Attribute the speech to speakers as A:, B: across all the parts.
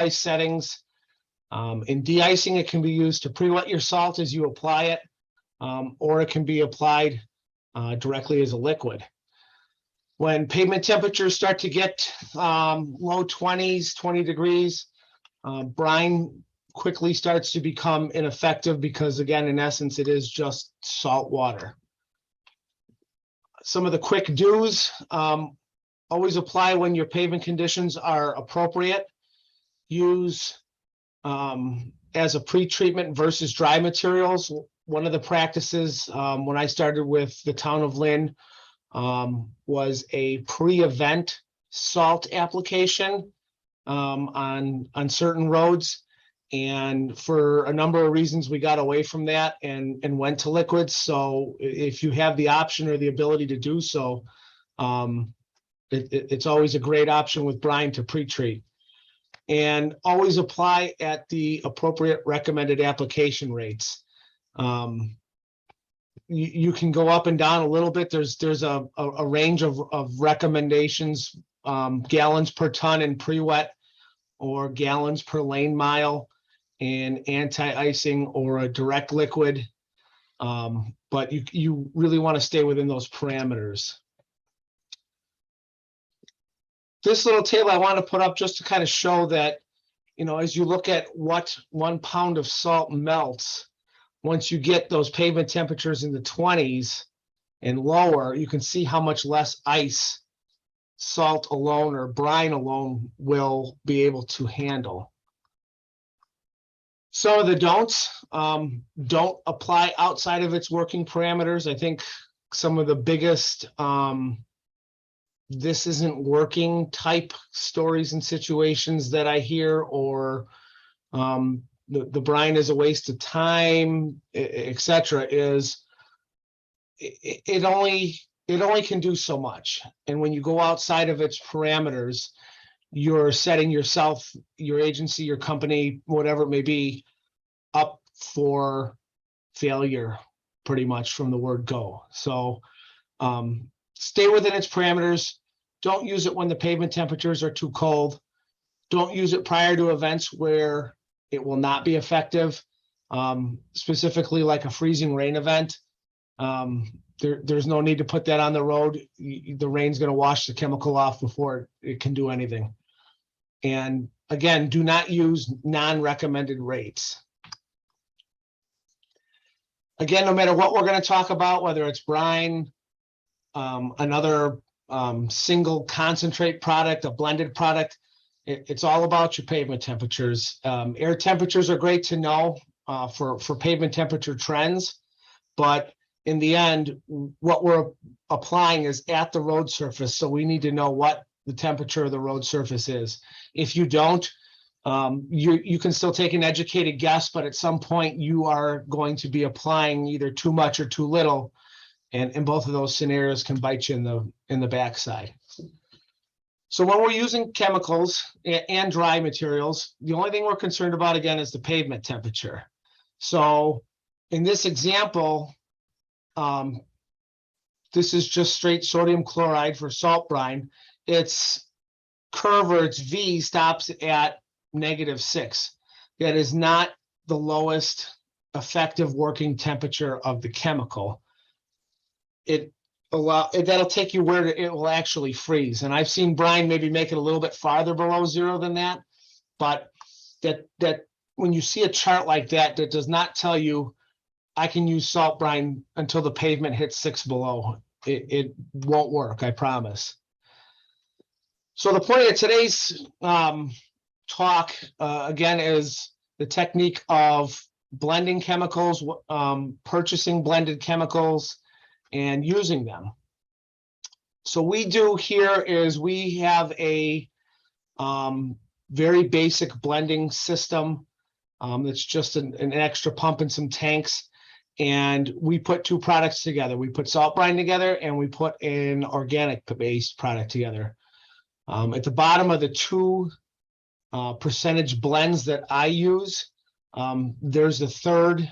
A: ice settings. In de-icing, it can be used to pre-wet your salt as you apply it, or it can be applied directly as a liquid. When pavement temperatures start to get low 20s, 20 degrees, brine quickly starts to become ineffective because, again, in essence, it is just salt water. Some of the quick do's, always apply when your pavement conditions are appropriate. Use as a pre-treatment versus dry materials. One of the practices when I started with the Town of Linn was a pre-event salt application on certain roads. And for a number of reasons, we got away from that and went to liquids. So if you have the option or the ability to do so, it's always a great option with brine to pre-treat. And always apply at the appropriate recommended application rates. You can go up and down a little bit. There's a range of recommendations, gallons per ton in pre-wet or gallons per lane mile in anti-icing or a direct liquid. But you really want to stay within those parameters. This little table I want to put up just to kind of show that, you know, as you look at what 1 pound of salt melts, once you get those pavement temperatures in the 20s and lower, you can see how much less ice salt alone or brine alone will be able to handle. Some of the don'ts, don't apply outside of its working parameters. I think some of the biggest this isn't working type stories and situations that I hear, or the brine is a waste of time, etc., is it only can do so much. And when you go outside of its parameters, you're setting yourself, your agency, your company, whatever it may be, up for failure pretty much from the word go. So stay within its parameters. Don't use it when the pavement temperatures are too cold. Don't use it prior to events where it will not be effective, specifically like a freezing rain event. There's no need to put that on the road. The rain's going to wash the chemical off before it can do anything. And again, do not use non-recommended rates. Again, no matter what we're going to talk about, whether it's brine, another single concentrate product, a blended product, it's all about your pavement temperatures. Air temperatures are great to know for pavement temperature trends, but in the end, what we're applying is at the road surface. So we need to know what the temperature of the road surface is. If you don't, you can still take an educated guess, but at some point you are going to be applying either too much or too little. And both of those scenarios can bite you in the backside. So when we're using chemicals and dry materials, the only thing we're concerned about, again, is the pavement temperature. So in this example, this is just straight sodium chloride for salt brine. Its curve, or its V, stops at -6. That is not the lowest effective working temperature of the chemical. That'll take you where it will actually freeze. And I've seen brine maybe make it a little bit farther below zero than that, but that when you see a chart like that, that does not tell you I can use salt brine until the pavement hits 6 below. It won't work, I promise. So the point of today's talk, again, is the technique of blending chemicals, purchasing blended chemicals, and using them. So we do here is we have a very basic blending system that's just an extra pump and some tanks. And we put two products together. We put salt brine together and we put an organic-based product together. At the bottom of the two percentage blends that I use, there's a third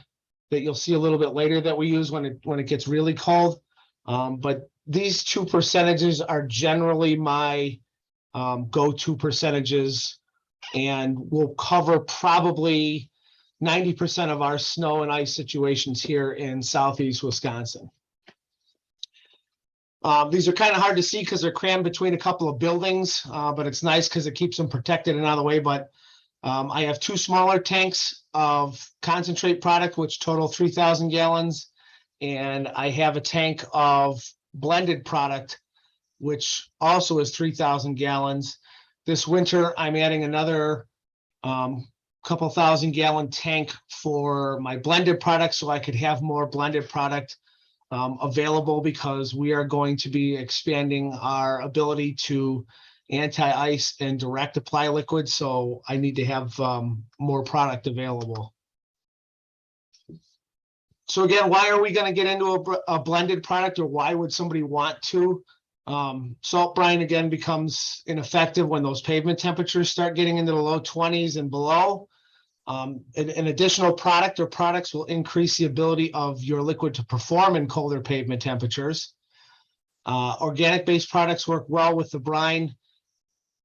A: that you'll see a little bit later that we use when it gets really cold. But these two percentages are generally my go-to percentages and will cover probably 90% of our snow and ice situations here in southeast Wisconsin. These are kind of hard to see because they're crammed between a couple of buildings, but it's nice because it keeps them protected and out of the way. But I have two smaller tanks of concentrate product, which total 3,000 gallons. And I have a tank of blended product, which also is 3,000 gallons. This winter, I'm adding another couple thousand gallon tank for my blended product so I could have more blended product available, because we are going to be expanding our ability to anti-ice and direct apply liquids. So I need to have more product available. So again, why are we going to get into a blended product, or why would somebody want to? Salt brine again becomes ineffective when those pavement temperatures start getting into the low 20s and below. An additional product or products will increase the ability of your liquid to perform in colder pavement temperatures. Organic-based products work well with the brine.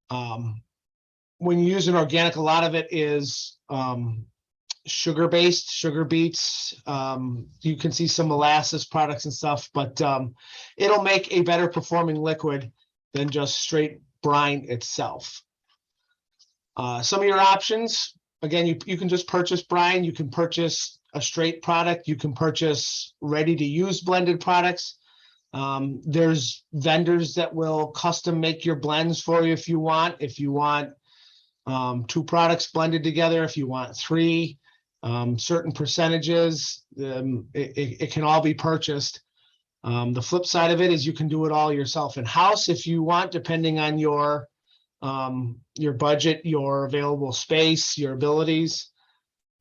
A: When you use an organic, a lot of it is sugar-based, sugar beets. You can see some molasses products and stuff, but it'll make a better performing liquid than just straight brine itself. Some of your options, again, you can just purchase brine. You can purchase a straight product. You can purchase ready-to-use blended products. There's vendors that will custom make your blends for you if you want. If you want two products blended together, if you want three, certain percentages, it can all be purchased. The flip side of it is you can do it all yourself in-house if you want, depending on your budget, your available space, your abilities.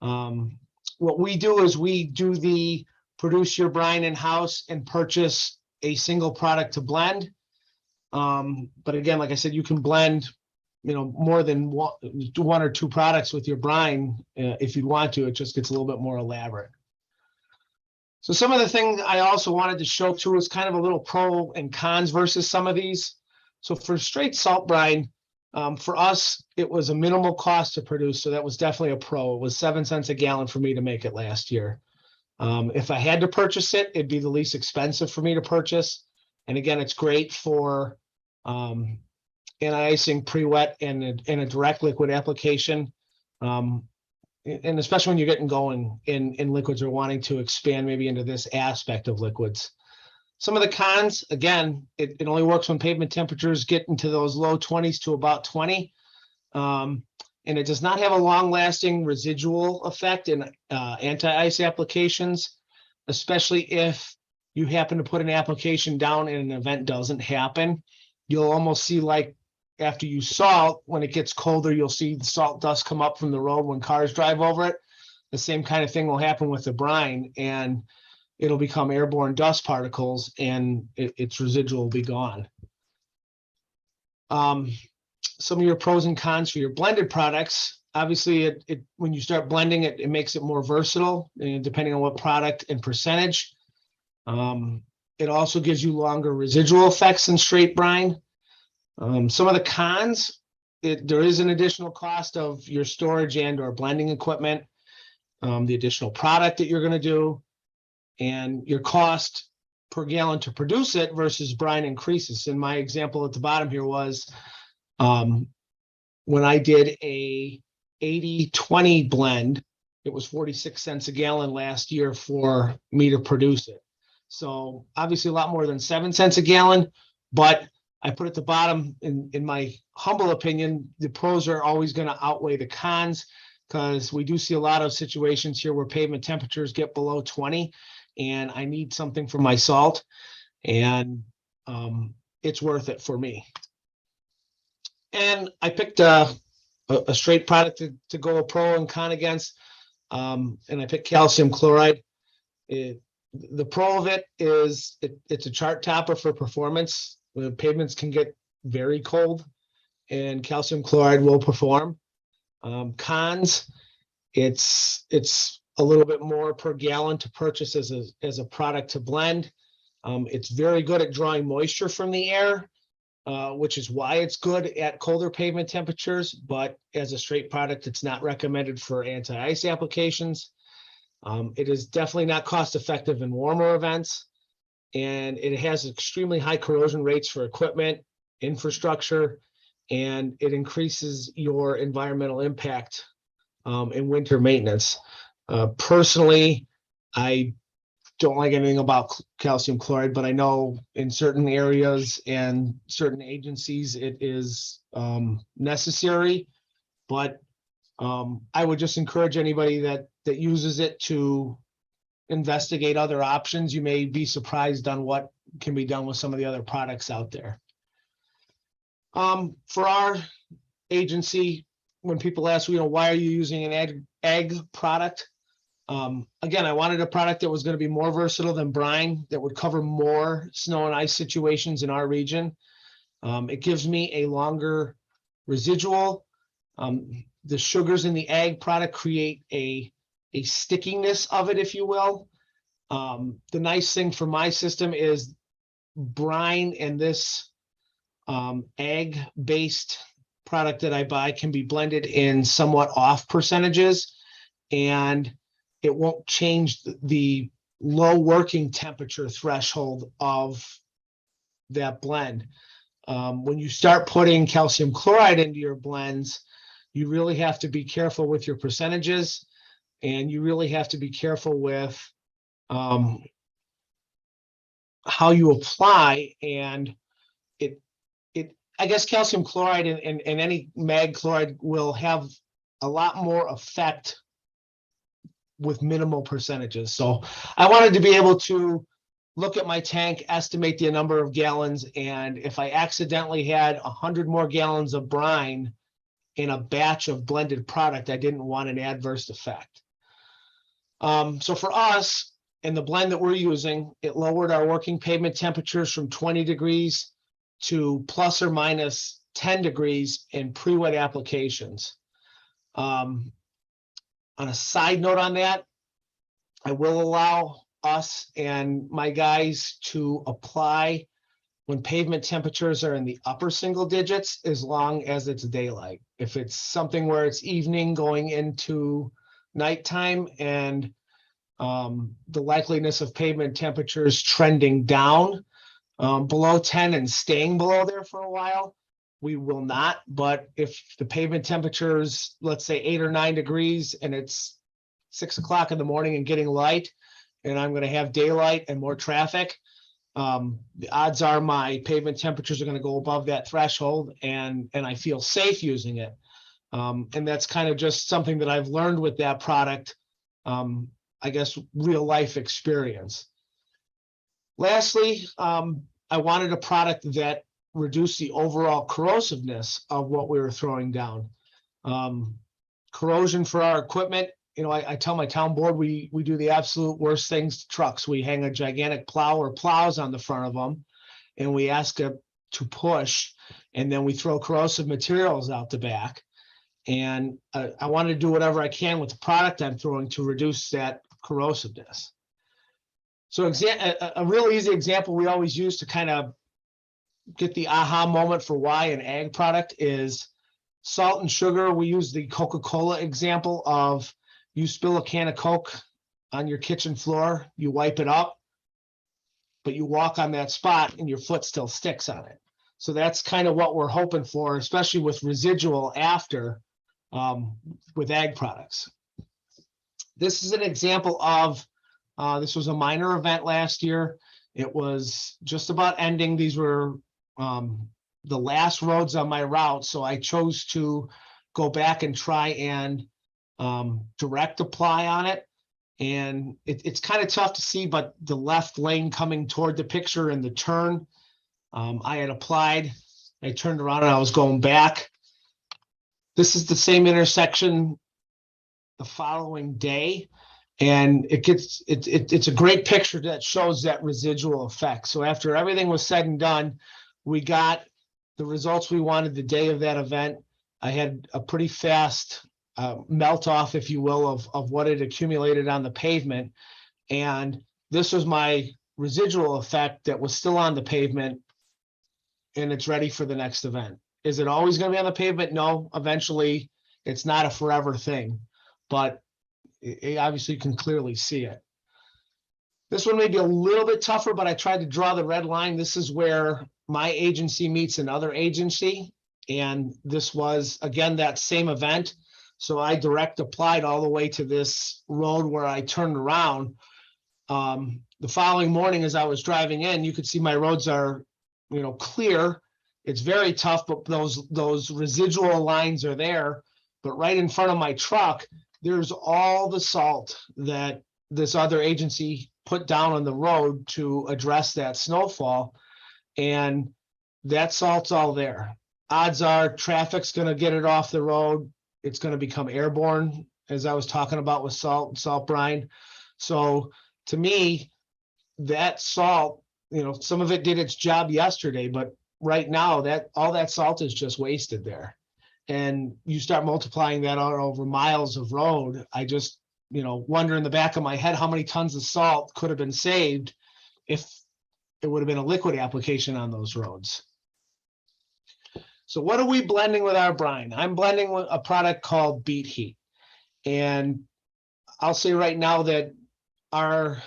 A: What we do is we do the produce your brine in-house and purchase a single product to blend. But again, like I said, you can blend, more than one or two products with your brine if you want to. It just gets a little bit more elaborate. So some of the things I also wanted to show too is kind of a little pro and cons versus some of these. So for straight salt brine, for us, it was a minimal cost to produce. So that was definitely a pro. It was 7 cents a gallon for me to make it last year. If I had to purchase it, it'd be the least expensive for me to purchase. And again, it's great for anti-icing, pre-wet, and a direct liquid application. And especially when you're getting going in liquids or wanting to expand maybe into this aspect of liquids. Some of the cons, again, it only works when pavement temperatures get into those low 20s to about 20. And it does not have a long-lasting residual effect in anti-ice applications, especially if you happen to put an application down and an event doesn't happen. You'll almost see, like, after you salt, when it gets colder, you'll see the salt dust come up from the road when cars drive over it. The same kind of thing will happen with the brine, and it'll become airborne dust particles, and its residual will be gone. Some of your pros and cons for your blended products, obviously, when you start blending it, it makes it more versatile, depending on what product and percentage. It also gives you longer residual effects than straight brine. Some of the cons, there is an additional cost of your storage and or blending equipment, the additional product that you're going to do, and your cost per gallon to produce it versus brine increases. In my example at the bottom here was when I did a 80-20 blend, it was 46 cents a gallon last year for me to produce it. So obviously a lot more than 7 cents a gallon, but I put at the bottom, in my humble opinion, the pros are always going to outweigh the cons, because we do see a lot of situations here where pavement temperatures get below 20 and I need something for my salt, and it's worth it for me. And I picked a straight product to go a pro and con against, and I picked calcium chloride. The pro of it is it's a chart topper for performance. The pavements can get very cold, and calcium chloride will perform. Cons, it's a little bit more per gallon to purchase as a product to blend. It's very good at drawing moisture from the air, which is why it's good at colder pavement temperatures, but as a straight product, it's not recommended for anti-ice applications. It is definitely not cost effective in warmer events, and it has extremely high corrosion rates for equipment, infrastructure, and it increases your environmental impact in winter maintenance. Personally, I don't like anything about calcium chloride, but I know in certain areas and certain agencies it is necessary. But I would just encourage anybody that uses it to investigate other options. You may be surprised on what can be done with some of the other products out there. For our agency, when people ask, why are you using an ag product? Again, I wanted a product that was going to be more versatile than brine, that would cover more snow and ice situations in our region. It gives me a longer residual. The sugars in the ag product create a stickiness of it, if you will. The nice thing for my system is brine and this ag-based product that I buy can be blended in somewhat off percentages, and it won't change the low working temperature threshold of that blend. When you start putting calcium chloride into your blends, you really have to be careful with your percentages, and you really have to be careful with how you apply. And I guess calcium chloride and any mag chloride will have a lot more effect with minimal percentages. So I wanted to be able to look at my tank, estimate the number of gallons, and if I accidentally had 100 more gallons of brine in a batch of blended product, I didn't want an adverse effect. So for us, in the blend that we're using, it lowered our working pavement temperatures from 20 degrees to plus or minus 10 degrees in pre-wet applications. On a side note on that, I will allow us and my guys to apply when pavement temperatures are in the upper single digits, as long as it's daylight. If it's something where it's evening going into nighttime and the likeliness of pavement temperatures trending down below 10 and staying below there for a while, we will not. But if the pavement temperature is, let's say, 8 or 9 degrees and it's 6 o'clock in the morning and getting light, and I'm going to have daylight and more traffic, the odds are my pavement temperatures are going to go above that threshold, and I feel safe using it. And that's kind of just something that I've learned with that product, I guess, real life experience. Lastly, I wanted a product that reduced the overall corrosiveness of what we were throwing down. Corrosion for our equipment, I tell my town board we do the absolute worst things to trucks. We hang a gigantic plow or plows on the front of them, and we ask it to push, and then we throw corrosive materials out the back. And I want to do whatever I can with the product I'm throwing to reduce that corrosiveness. So a real easy example we always use to kind of get the aha moment for why an ag product is salt and sugar. We use the Coca-Cola example of, you spill a can of Coke on your kitchen floor, you wipe it up, but you walk on that spot and your foot still sticks on it. So that's kind of what we're hoping for, especially with residual after with ag products. This is an example of, this was a minor event last year. It was just about ending. These were the last roads on my route. So I chose to go back and try and direct apply on it. And it's kind of tough to see, but the left lane coming toward the picture in the turn, I had applied, I turned around and I was going back. This is the same intersection the following day. And it's a great picture that shows that residual effect. So after everything was said and done, we got the results we wanted the day of that event. I had a pretty fast melt off, if you will, of what had accumulated on the pavement. And this was my residual effect that was still on the pavement and it's ready for the next event. Is it always going to be on the pavement? No, eventually it's not a forever thing, but obviously you can clearly see it. This one may be a little bit tougher, but I tried to draw the red line. This is where my agency meets another agency. And this was, again, that same event. So I direct applied all the way to this road where I turned around. The following morning, as I was driving in, you could see my roads are, clear. It's very tough, but those residual lines are there. But right in front of my truck, there's all the salt that this other agency put down on the road to address that snowfall. And that salt's all there. Odds are traffic's going to get it off the road. It's going to become airborne, as I was talking about with salt brine. So to me, that salt, some of it did its job yesterday, but right now that all that salt is just wasted there. And you start multiplying that out over miles of road. I just, wonder in the back of my head how many tons of salt could have been saved if it would have been a liquid application on those roads. So what are we blending with our brine? I'm blending with a product called Beet Heat. And I'll say right now that our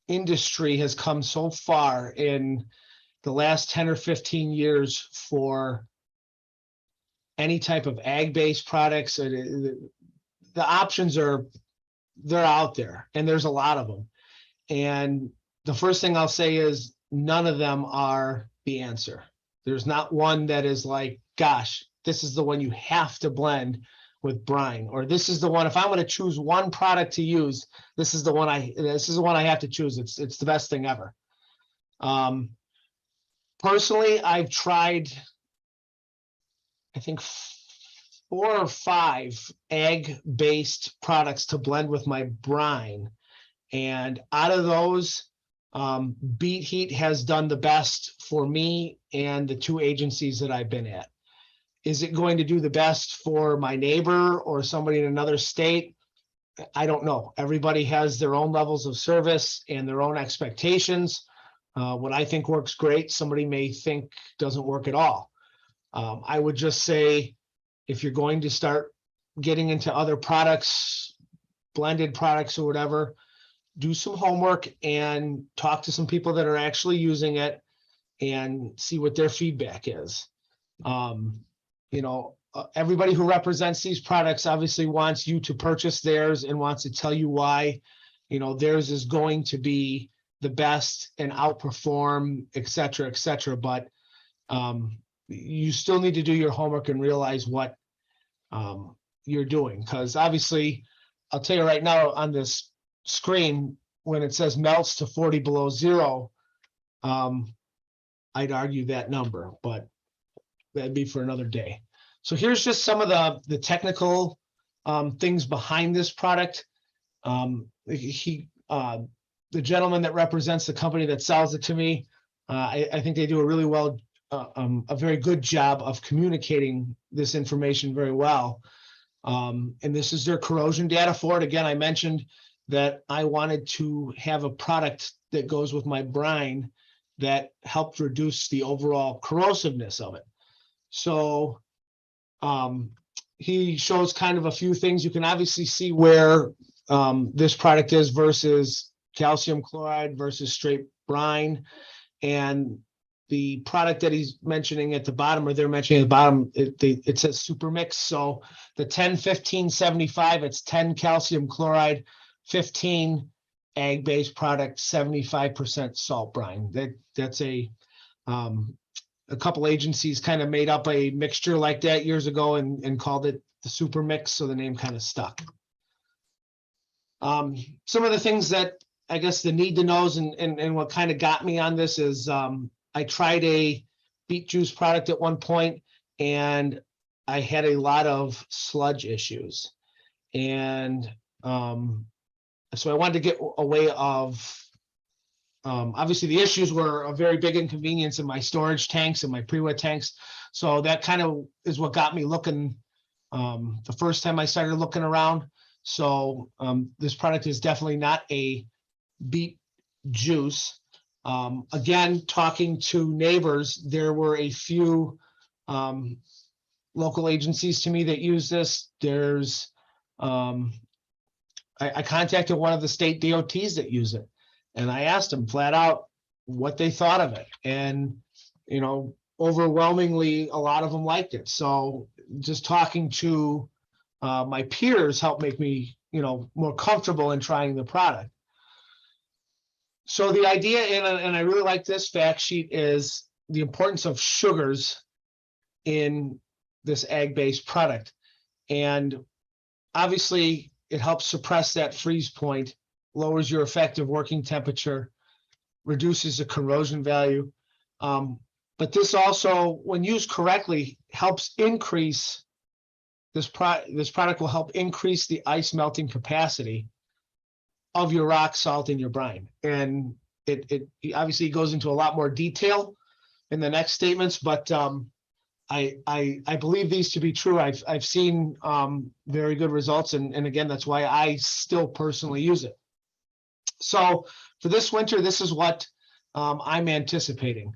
A: industry has come so far in the last 10 or 15 years for any type of ag-based products. The options they're out there, and there's a lot of them. And the first thing I'll say is none of them are the answer. There's not one that is like, gosh, this is the one you have to blend with brine, or this is the one, if I'm going to choose one product to use, this is the one I have to choose. It's the best thing ever. Personally, I've tried, I think 4 or 5 ag-based products to blend with my brine. And out of those, Beet Heat has done the best for me and the 2 agencies that I've been at. Is it going to do the best for my neighbor or somebody in another state? I don't know. Everybody has their own levels of service and their own expectations. What I think works great, somebody may think doesn't work at all. I would just say, if you're going to start getting into other products, blended products or whatever, do some homework and talk to some people that are actually using it and see what their feedback is. Everybody who represents these products obviously wants you to purchase theirs and wants to tell you why, theirs is going to be the best and outperform, et cetera, but you still need to do your homework and realize what you're doing. Because obviously, I'll tell you right now on this screen, when it says melts to 40 below zero, I'd argue that number, but that'd be for another day. So here's just some of the technical things behind this product. The gentleman that represents the company that sells it to me, I think they do a very good job of communicating this information very well. And this is their corrosion data for it. Again, I mentioned that I wanted to have a product that goes with my brine that helped reduce the overall corrosiveness of it. So he shows kind of a few things. You can obviously see where this product is versus calcium chloride versus straight brine. And the product that he's mentioning at the bottom, or they're mentioning at the bottom, it says super mix. So the 10, 15, 75, it's 10 calcium chloride, 15 ag-based product, 75% salt brine. That's a couple agencies kind of made up a mixture like that years ago and called it the super mix. So the name kind of stuck. Some of the things that I guess the need to knows and what kind of got me on this is I tried a beet juice product at one point and I had a lot of sludge issues. And so I wanted to get a way of, obviously the issues were a very big inconvenience in my storage tanks and my pre-wet tanks. So that kind of is what got me looking the first time I started looking around. So this product is definitely not a beet juice. Again, talking to neighbors, there were a few local agencies to me that use this. There's, I contacted one of the state DOTs that use it, and I asked them flat out what they thought of it. And, you know, overwhelmingly, a lot of them liked it. So just talking to my peers helped make me, you know, more comfortable in trying the product. So the idea, and I really like this fact sheet, is the importance of sugars in this ag-based product. And obviously, it helps suppress that freeze point, lowers your effective working temperature, reduces the corrosion value. But this also, when used correctly, helps increase this product will help increase the ice melting capacity of your rock salt in your brine. And it obviously goes into a lot more detail in the next statements, but I believe these to be true. I've seen very good results, and again, that's why I still personally use it. So for this winter, this is what I'm anticipating.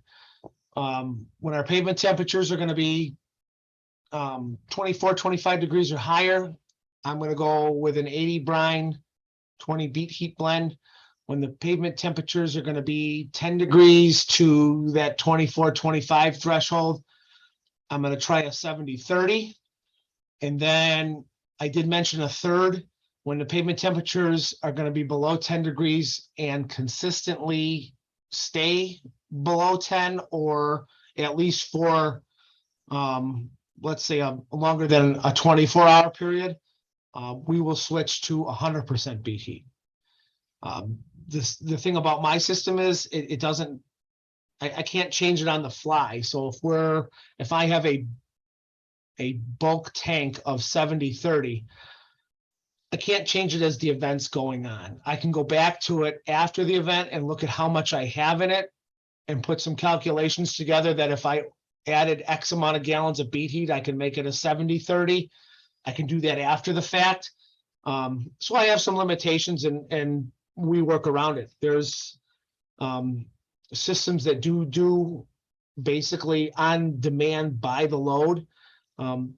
A: When our pavement temperatures are going to be 24, 25 degrees or higher, I'm going to go with an 80 brine, 20 beet heat blend. When the pavement temperatures are going to be 10 degrees to that 24, 25 threshold, I'm going to try a 70-30. And then I did mention a third. When the pavement temperatures are going to be below 10 degrees and consistently stay below 10, or at least for, let's say, longer than a 24-hour period, we will switch to 100% beet heat. The thing about my system is it doesn't, I can't change it on the fly. So if I have a bulk tank of 70-30, I can't change it as the event's going on. I can go back to it after the event and look at how much I have in it and put some calculations together that if I added X amount of gallons of beet heat, I can make it a 70-30. I can do that after the fact. So I have some limitations, and we work around it. There's systems that do basically on demand by the load.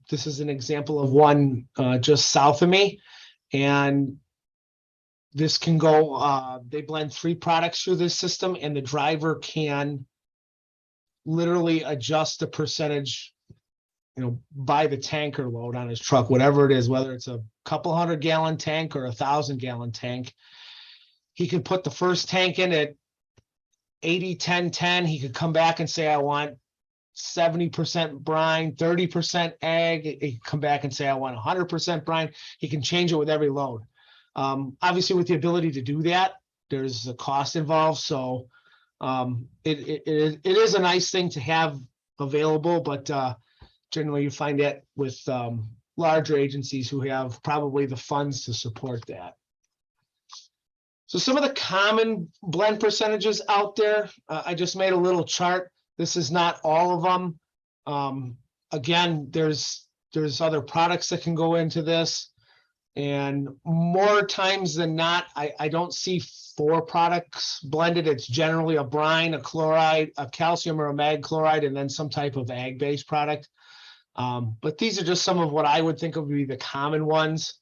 A: This is an example of one just south of me, and this can go, they blend 3 products through this system, and the driver can literally adjust the percentage, you know, by the tanker load on his truck, whatever it is, whether it's a couple 100-gallon tank or 1,000-gallon tank. He could put the first tank in at 80, 10, 10. He could come back and say, I want 70% brine, 30% ag. He could come back and say, I want 100% brine. He can change it with every load. Obviously, with the ability to do that, there's a cost involved. So it is a nice thing to have available, but generally you find that with larger agencies who have probably the funds to support that. So some of the common blend percentages out there, I just made a little chart. This is not all of them. Again, there's other products that can go into this. And more times than not, I don't see 4 products blended. It's generally a brine, a chloride, a calcium or a mag chloride, and then some type of ag-based product. But these are just some of what I would think of be the common ones.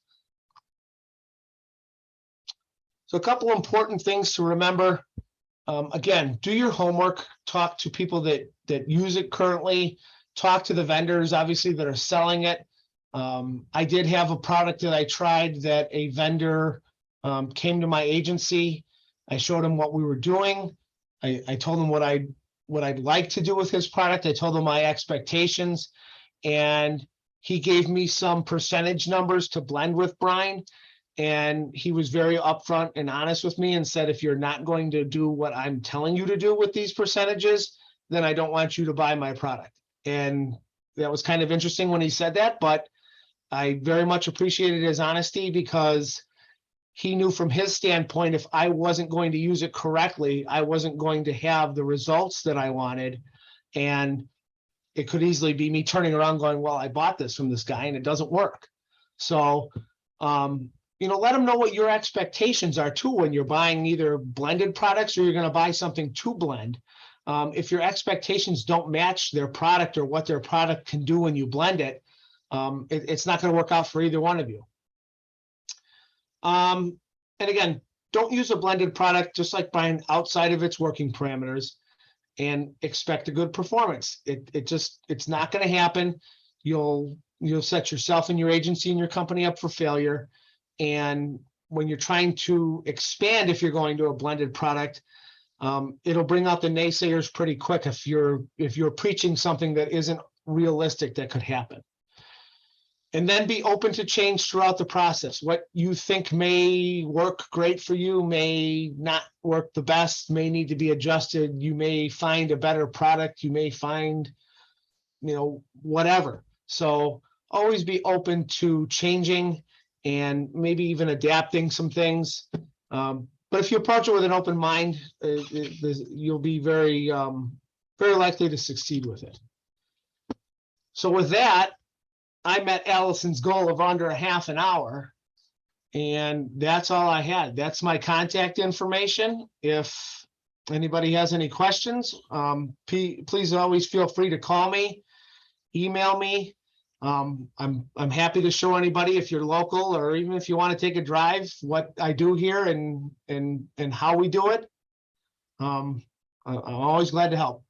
A: So a couple important things to remember. Again, do your homework, talk to people that use it currently, talk to the vendors, obviously, that are selling it. I did have a product that I tried that a vendor came to my agency. I showed him what we were doing. I told him what I'd like to do with his product. I told him my expectations, and he gave me some percentage numbers to blend with brine. And he was very upfront and honest with me and said, if you're not going to do what I'm telling you to do with these percentages, then I don't want you to buy my product. And that was kind of interesting when he said that, but I very much appreciated his honesty, because he knew from his standpoint, if I wasn't going to use it correctly, I wasn't going to have the results that I wanted. And it could easily be me turning around going, well, I bought this from this guy and it doesn't work. So let them know what your expectations are too when you're buying either blended products or you're going to buy something to blend. If your expectations don't match their product or what their product can do when you blend it, it's not going to work out for either one of you. And again, don't use a blended product, just like Brine, outside of its working parameters and expect a good performance. It's not going to happen. You'll set yourself and your agency and your company up for failure. And when you're trying to expand, if you're going to a blended product, it'll bring out the naysayers pretty quick if you're preaching something that isn't realistic that could happen. And then be open to change throughout the process. What you think may work great for you may not work the best, may need to be adjusted. You may find a better product. You may find, whatever. So always be open to changing and maybe even adapting some things. But if you approach it with an open mind, you'll be very, very likely to succeed with it. So with that, I met Allison's goal of under a half an hour, and that's all I had. That's my contact information. If anybody has any questions, please always feel free to call me, email me. I'm happy to show anybody, if you're local or even if you want to take a drive, what I do here and how we do it. I'm always glad to help.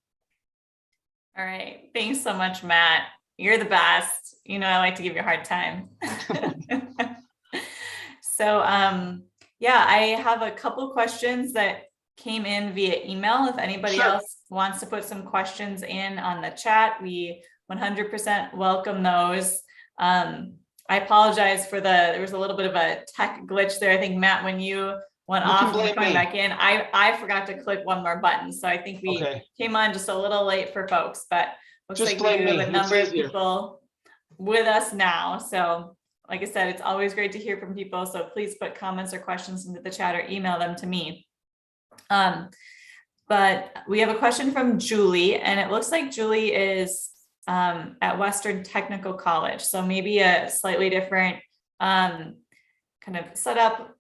B: All right. Thanks so much, Matt. You're the best. I like to give you a hard time. So, yeah, I have a couple questions that came in via email. If anybody else wants to put some questions in on the chat, we 100% welcome those. I apologize for there was a little bit of a tech glitch there. I think, Matt, when you went off and coming back in, I forgot to click one more button. So I think we came on just a little late for folks, but looks like we do have a number of people with us now. So like I said, it's always great to hear from people. So please put comments or questions into the chat or email them to me. But we have a question from Julie, and it looks like Julie is at Western Technical College. So maybe a slightly different kind of setup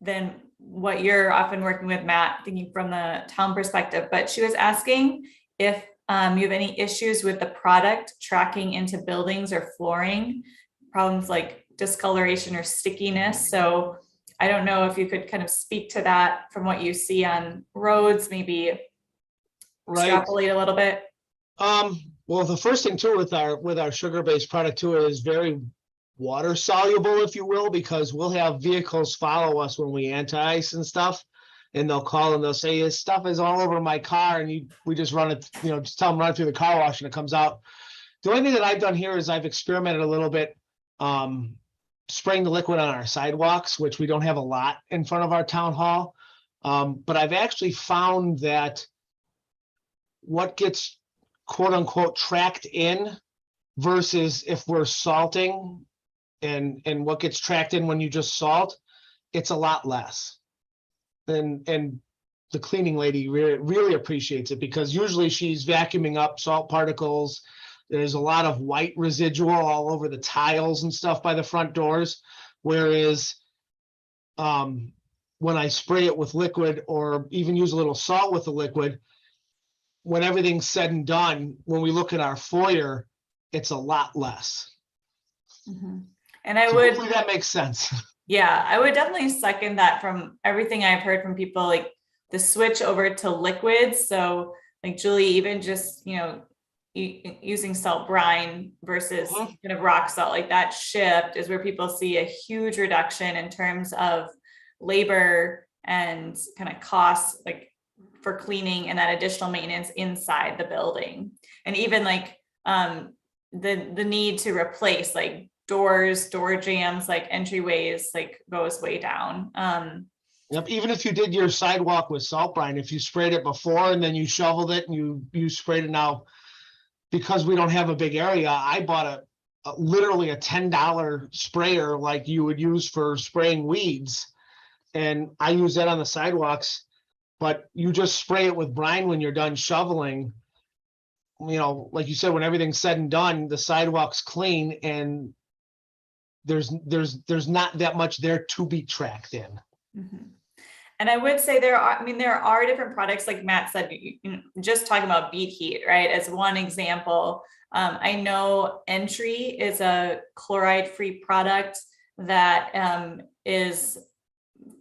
B: than what you're often working with, Matt, thinking from the town perspective. But she was asking if you have any issues with the product tracking into buildings or flooring, problems like discoloration or stickiness. So I don't know if you could kind of speak to that from what you see on roads, maybe extrapolate a little bit.
A: Well, the first thing too with our sugar-based product too is very water soluble, if you will, because we'll have vehicles follow us when we anti-ice and stuff, and they'll call and they'll say, "This stuff is all over my car," and we just run it, just tell them run it through the car wash and it comes out. The only thing that I've done here is I've experimented a little bit, spraying the liquid on our sidewalks, which we don't have a lot in front of our town hall. But I've actually found that what gets quote unquote tracked in versus if we're salting and what gets tracked in when you just salt, it's a lot less. And the cleaning lady really appreciates it, because usually she's vacuuming up salt particles. There's a lot of white residual all over the tiles and stuff by the front doors. Whereas when I spray it with liquid or even use a little salt with the liquid, when everything's said and done, when we look at our foyer, it's a lot less.
B: Mm-hmm. And hopefully
A: that makes sense.
B: Yeah, I would definitely second that from everything I've heard from people, like the switch over to liquids. So like Julie, even just, using salt brine versus kind of rock salt, like that shift is where people see a huge reduction in terms of labor and kind of costs, like for cleaning and that additional maintenance inside the building. And even like the need to replace like doors, door jambs, like entryways, like goes way down.
A: Yep. Even if you did your sidewalk with salt brine, if you sprayed it before and then you shoveled it and you sprayed it now, because we don't have a big area, I bought literally a $10 sprayer like you would use for spraying weeds. And I use that on the sidewalks, but you just spray it with brine when you're done shoveling. Like you said, when everything's said and done, the sidewalk's clean and there's not that much there to be tracked in.
B: Mhm. And I would say there are different products, like Matt said, just talking about beet heat, right? As one example, I know Entry is a chloride-free product that is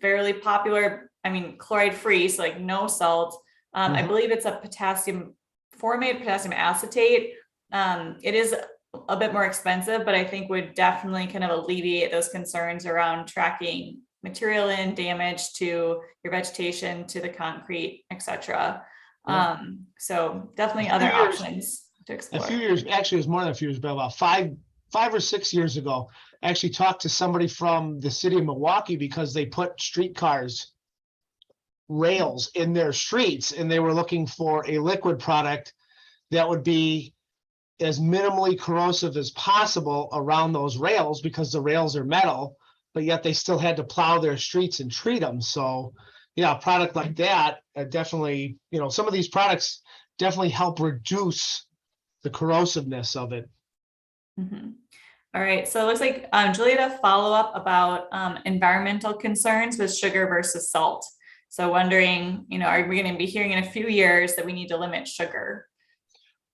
B: fairly popular. I mean, chloride-free, so like no salt. I believe it's a potassium formate, potassium acetate. It is a bit more expensive, but I think would definitely kind of alleviate those concerns around tracking material in, damage to your vegetation, to the concrete, etc. So definitely other options to explore.
A: A few years, actually it was more than a few years, but about five or 6 years ago, I actually talked to somebody from the city of Milwaukee because they put streetcars rails in their streets, and they were looking for a liquid product that would be as minimally corrosive as possible around those rails, because the rails are metal, but yet they still had to plow their streets and treat them. So yeah, a product like that definitely, some of these products definitely help reduce the corrosiveness of it.
B: All right, so it looks like Julie had a follow-up about environmental concerns with sugar versus salt. So wondering, are we going to be hearing in a few years that we need to limit sugar?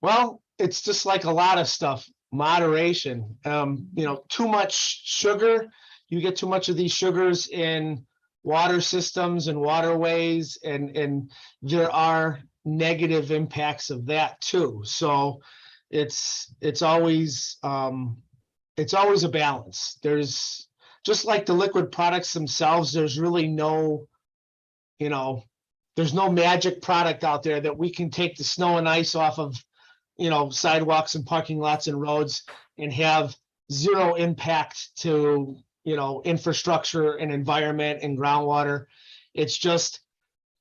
A: Well, it's just like a lot of stuff, moderation. Too much sugar, you get too much of these sugars in water systems and waterways, and there are negative impacts of that too. So it's always a balance. There's, just like the liquid products themselves, there's really no, there's no magic product out there that we can take the snow and ice off of, sidewalks and parking lots and roads and have zero impact to, infrastructure and environment and groundwater. It's just,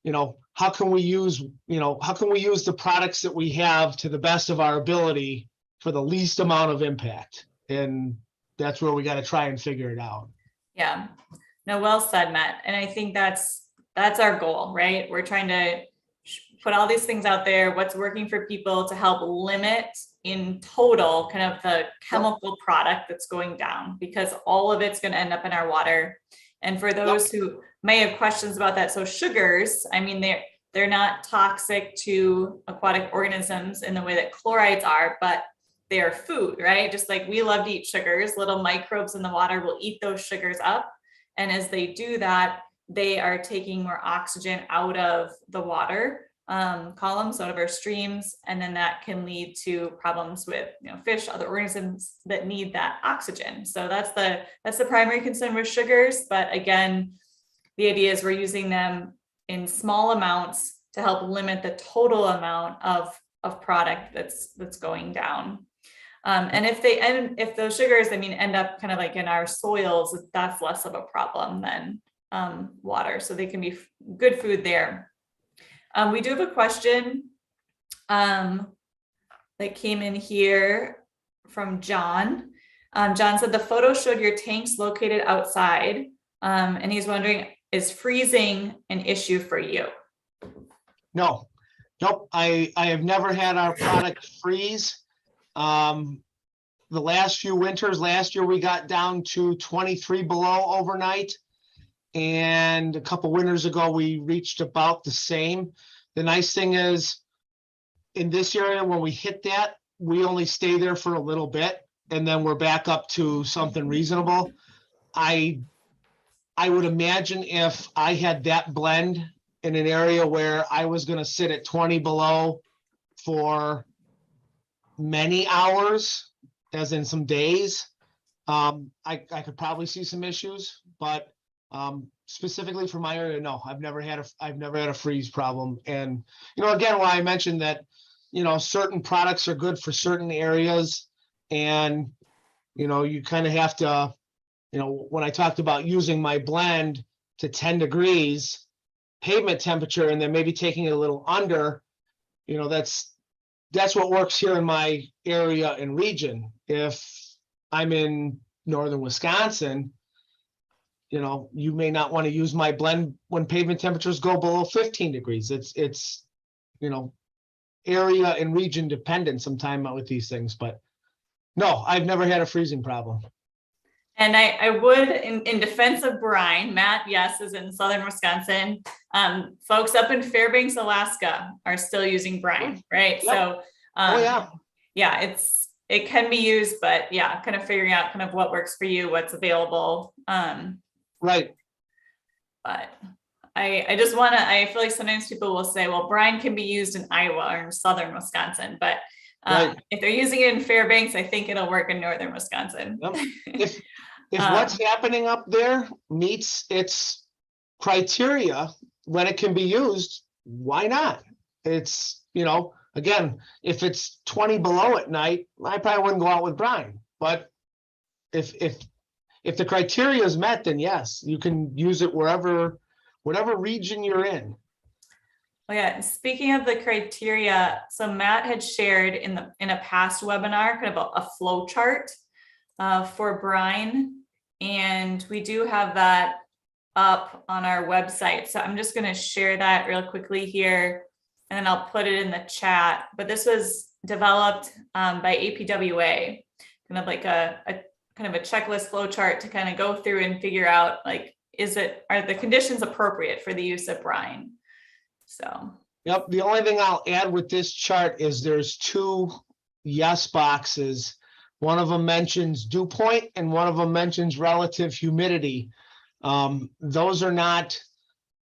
A: how can we use the products that we have to the best of our ability for the least amount of impact? And that's where we got to try and figure it out.
B: Yeah, no, well said, Matt. And I think that's our goal, right? We're trying to put all these things out there, what's working for people to help limit in total kind of the chemical product that's going down, because all of it's going to end up in our water. And for those who may have questions about that, so sugars, I mean, they're not toxic to aquatic organisms in the way that chlorides are, but they are food, right? Just like we love to eat sugars, little microbes in the water will eat those sugars up. And as they do that, they are taking more oxygen out of the water columns, out of our streams, and then that can lead to problems with fish, other organisms that need that oxygen. So that's the primary concern with sugars. But again, the idea is we're using them in small amounts to help limit the total amount of product that's going down. And if those sugars, end up kind of like in our soils, that's less of a problem than water. So they can be good food there. We do have a question that came in here from John. John said the photo showed your tanks located outside, and he's wondering, is freezing an issue for you?
A: No, nope. I have never had our product freeze. The last few winters, last year we got down to 23 below overnight. And a couple winters ago, we reached about the same. The nice thing is, in this area, when we hit that, we only stay there for a little bit, and then we're back up to something reasonable. I would imagine if I had that blend in an area where I was going to sit at 20 below for many hours, as in some days, I could probably see some issues, but specifically for my area, no, I've never had a freeze problem. And again, why I mentioned that certain products are good for certain areas, and you kind of have to, when I talked about using my blend to 10 degrees pavement temperature and then maybe taking it a little under, that's what works here in my area and region. If I'm in northern Wisconsin, you may not want to use my blend when pavement temperatures go below 15 degrees. It's area and region dependent sometime with these things, but no, I've never had a freezing problem.
B: And I would, in defense of Brine, Matt, yes, is in southern Wisconsin. Folks up in Fairbanks, Alaska are still using brine, right?
A: Yep.
B: So,
A: Oh, yeah.
B: yeah, it can be used, but yeah, kind of figuring out kind of what works for you, what's available.
A: Right.
B: But I just want to, I feel like sometimes people will say, well, brine can be used in Iowa or in southern Wisconsin, but
A: Right.
B: if they're using it in Fairbanks, I think it'll work in northern Wisconsin.
A: Yep. If what's happening up there meets its criteria when it can be used, why not? It's, again, if it's 20 below at night, I probably wouldn't go out with brine. But if the criteria is met, then yes, you can use it whatever region you're in.
B: Oh yeah, speaking of the criteria, so Matt had shared in a past webinar kind of a flow chart for brine, and we do have that up on our website. So I'm just going to share that real quickly here, and then I'll put it in the chat. But this was developed by APWA, kind of like a kind of a checklist flow chart to kind of go through and figure out, like, are the conditions appropriate for the use of brine? So.
A: Yep. The only thing I'll add with this chart is there's 2 yes boxes. One of them mentions dew point and one of them mentions relative humidity. Those are not,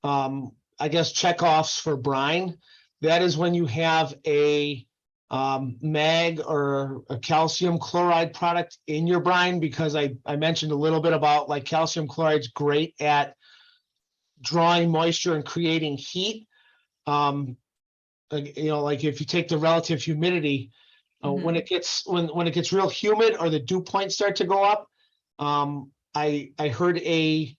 A: I guess, checkoffs for brine. That is when you have a mag or a calcium chloride product in your brine, because I mentioned a little bit about, like, calcium chloride's great at drawing moisture and creating heat. Like if you take the relative humidity, when it gets real humid or the dew points start to go up, I heard a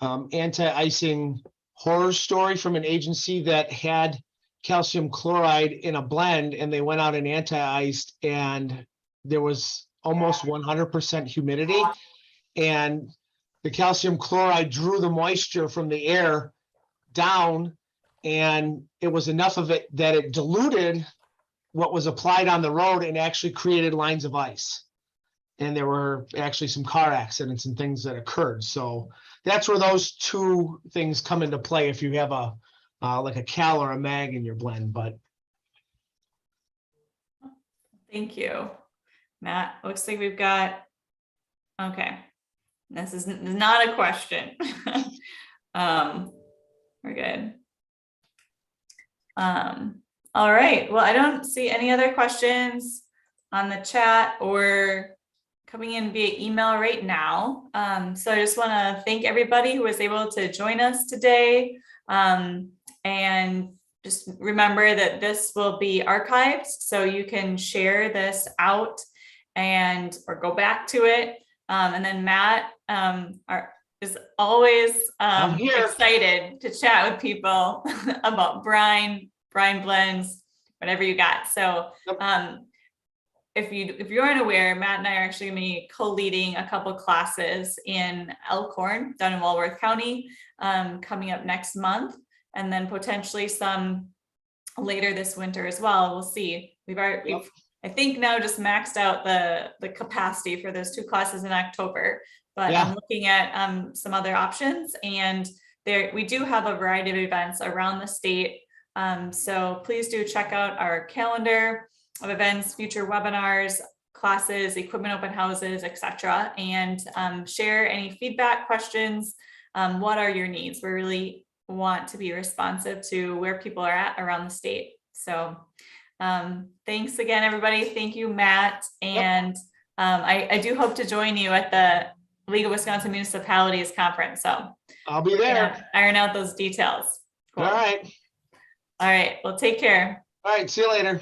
A: anti-icing horror story from an agency that had calcium chloride in a blend, and they went out and anti-iced, and there was almost 100% humidity, and the calcium chloride drew the moisture from the air down, and it was enough of it that it diluted what was applied on the road and actually created lines of ice. And there were actually some car accidents and things that occurred. So that's where those 2 things come into play if you have like a cal or a mag in your blend. But
B: thank you, Matt. Looks like we've got, okay, this is not a question. We're good. All right, well, I don't see any other questions on the chat or coming in via email right now. So I just want to thank everybody who was able to join us today. And just remember that this will be archived, so you can share this out or go back to it. And then Matt is always excited to chat with people about brine blends, whatever you got. So if you aren't aware, Matt and I are actually going to be co-leading a couple classes in Elkhorn down in Walworth County coming up next month, and then potentially some later this winter as well. We'll see. We've I think now just maxed out the capacity for those 2 classes in October, but I'm looking at some other options, and we do have a variety of events around the state. So please do check out our calendar of events, future webinars, classes, equipment open houses, etc., and share any feedback, questions. What are your needs? We really want to be responsive to where people are at around the state. So thanks again, everybody. Thank you, Matt. And I do hope to join you at the League of Wisconsin Municipalities Conference. So
A: I'll be there.
B: Iron out those details. Cool.
A: All right.
B: All right. Well, take care.
A: All right. See you later.